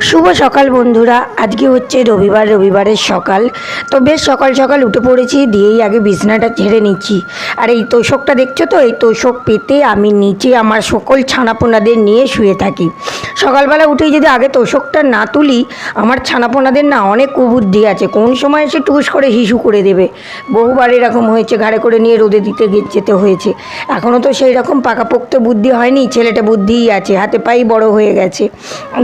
শুভ সকাল বন্ধুরা। আজকে হচ্ছে রবিবারের সকাল। তো বেশ সকাল সকাল উঠে পড়েছি, দিয়েই আগে বিছানাটা ঝেড়ে নিচ্ছি। আর এই তোষকটা দেখছো তো, এই তোষক পেতে আমি নিচে আমার সকল ছানাপোনাদের নিয়ে শুয়ে থাকি। সকালবেলা উঠেই যদি আগে তোষকটা না তুলি, আমার ছানাপোনাদের না অনেক কুবুদ্ধি আছে, কোন সময় এসে টুস করে হিসু করে দেবে। বহুবার এরকম হয়েছে, ঘাড়ে করে নিয়ে রোদে দিতে যেতে হয়েছে। এখনও তো সেই রকম পাকাপোক্ত বুদ্ধি হয়নি, ছেলেটা বুদ্ধিই আছে, হাতে পাই বড় হয়ে গেছে।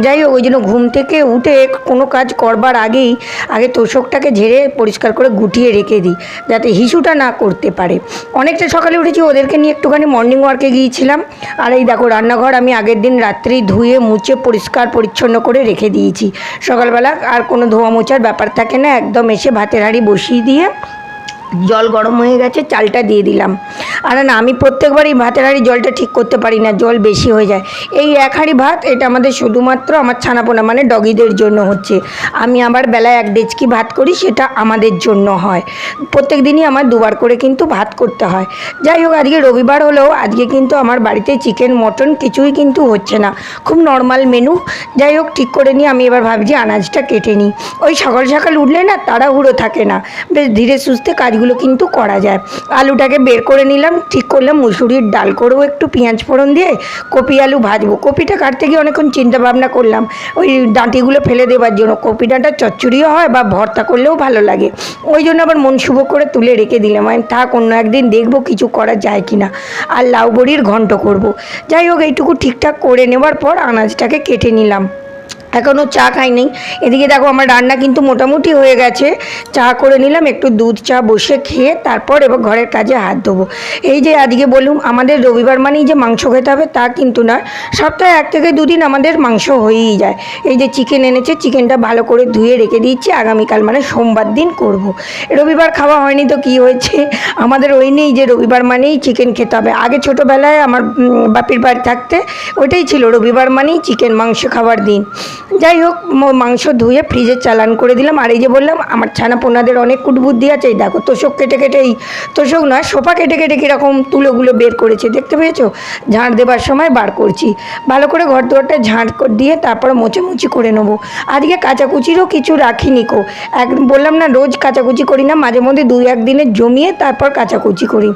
যাই হোক, ওই জন্য ঘুম থেকে উঠে কোনো কাজ করবার আগেই আগে তোষকটাকে ঝেড়ে পরিষ্কার করে গুটিয়ে রেখে দিই, যাতে হিসুটা না করতে পারে। অনেকটা সকালে উঠেছি, ওদেরকে নিয়ে একটুখানি মর্নিং ওয়ার্কে গিয়েছিলাম। আর এই দেখো, রান্নাঘর আমি আগের দিন রাত্রেই ধুয়ে মুছে পরিষ্কার পরিচ্ছন্ন করে রেখে দিয়েছি। সকালবেলা আর কোনো ধোয়া মোছার ব্যাপার থাকে না, একদম এসে ভাতের হাঁড়ি বসিয়ে দিয়ে জল গরম হয়ে গেছে, চালটা দিয়ে দিলাম। আর না, আমি প্রত্যেকবারই ভাতের হাঁড়ি জলটা ঠিক করতে পারি না, জল বেশি হয়ে যায়। এই এক হাঁড়ি ভাত, এটা আমাদের শুধুমাত্র আমার ছানাপোনা মানে ডগিদের জন্য হচ্ছে। আমি আবার বেলায় 1 ডেচকি ভাত করি, সেটা আমাদের জন্য হয়। প্রত্যেক দিনই আমার দুবার করে কিন্তু ভাত করতে হয়। যাই হোক, আজকে রবিবার হলেও আজকে কিন্তু আমার বাড়িতে চিকেন মটন কিছুই কিন্তু হচ্ছে না, খুব নর্মাল মেনু। যাই হোক, ঠিক করে নিয়ে আমি এবার ভাবছি আনাজটা কেটে নিই। ওই সকাল সকাল উঠলে না তাড়াহুড়ো থাকে না, বেশ ধীরে সুস্থে কাজগুলো কিন্তু করা যায়। আলুটাকে বের করে নিলাম, ঠিক করলাম মুসুরির ডাল করবো, একটু পেঁয়াজ ফোড়ন দিয়ে কপি আলু ভাজবো। কপিটা কাটতে গিয়ে অনেকক্ষণ চিন্তা ভাবনা করলাম, ওই ডাঁটিগুলো ফেলে দেওয়ার জন্য। কপি ডাঁটা চচ্চড়িও হয় বা ভর্তা করলেও ভালো লাগে, ওই জন্য আবার মন শুভ করে তুলে রেখে দিলাম। আমি থাক, অন্য একদিন দেখবো কিছু করা যায় কি না। আর লাউ বড়ির ঘন্ট করব। যাই হোক, এইটুকু ঠিকঠাক করে নেওয়ার পর আনাজটাকে কেটে নিলাম। এখনও চা খাইনি। এদিকে দেখো, আমার রান্না কিন্তু মোটামুটি হয়ে গেছে। চা করে নিলাম, একটু দুধ চা বসে খেয়ে তারপর এবার ঘরের কাজে হাত দেবো। এই যে আজকে বলুন, আমাদের রবিবার মানেই যে মাংস খেতে হবে তা কিন্তু নয়, সপ্তাহে 1 থেকে 2 দিন আমাদের মাংস হয়েই যায়। এই যে চিকেন এনেছে, চিকেনটা ভালো করে ধুয়ে রেখে দিচ্ছি, আগামীকাল মানে সোমবার দিন করব। রবিবার খাওয়া হয়নি তো কি হয়েছে, আমাদের ওই নেই যে রবিবার মানেই চিকেন খেতে হবে। আগে ছোটোবেলায় আমার বাপির বাড়ি থাকতে ওইটাই ছিল, রবিবার মানেই চিকেন মাংস খাওয়ার দিন। যাই হোক, মাংস ধুয়ে ফ্রিজে চালান করে দিলাম। আর এই যে বললাম, আমার ছানাপোনাদের অনেক কুটবুদ্ধি আছে। এই দেখো, তোষক কেটে কেটে, এই তোষক নয়, সোফা কেটে কেটে কীরকম তুলোগুলো বের করেছে দেখতে পেয়েছো? ঝাঁট দেবার সময় বার করছি। ভালো করে ঘর দুয়ারটা ঝাঁট দিয়ে তারপরে মোছামুছি করে নেবো। আজকে কাচাকুচিরও কিছু রাখিনি কো। বললাম না, রোজ কাচাকুচি করি না, মাঝে মধ্যে 2-1 দিনে জমিয়ে তারপর কাচাকুচি করি।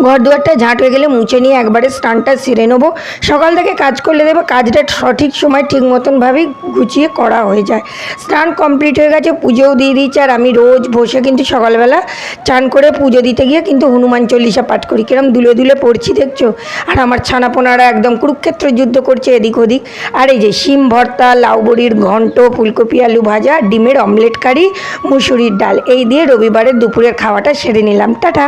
ঘর দুয়ারটা ঝাঁট হয়ে গেলে মুছে নিয়ে একবারে স্নানটা সেরে নেবো। সকাল থেকে কাজ করলে দেবো কাজটা সঠিক সময় ঠিক মতনভাবেই গুছিয়ে করা হয়ে যায়। স্নান কমপ্লিট হয়ে গেছে, পুজোও দিয়ে দিয়েছি। আর আমি রোজ বসে কিন্তু সকালবেলা চান করে পুজো দিতে গিয়ে কিন্তু হনুমান চল্লিশা পাঠ করি। কিরম দুলে দুলে পড়ছি দেখছো? আর আমার ছানাপোনারা একদম কুরুক্ষেত্র যুদ্ধ করছে এদিক ওদিক। আর এই যে শিম ভর্তা, লাউ বড়ির ঘন্ট, ফুলকপি আলু ভাজা, ডিমের অমলেট কারি, মুসুরির ডাল, এই দিয়ে রবিবারের দুপুরের খাওয়াটা সেরে নিলাম। টাটা।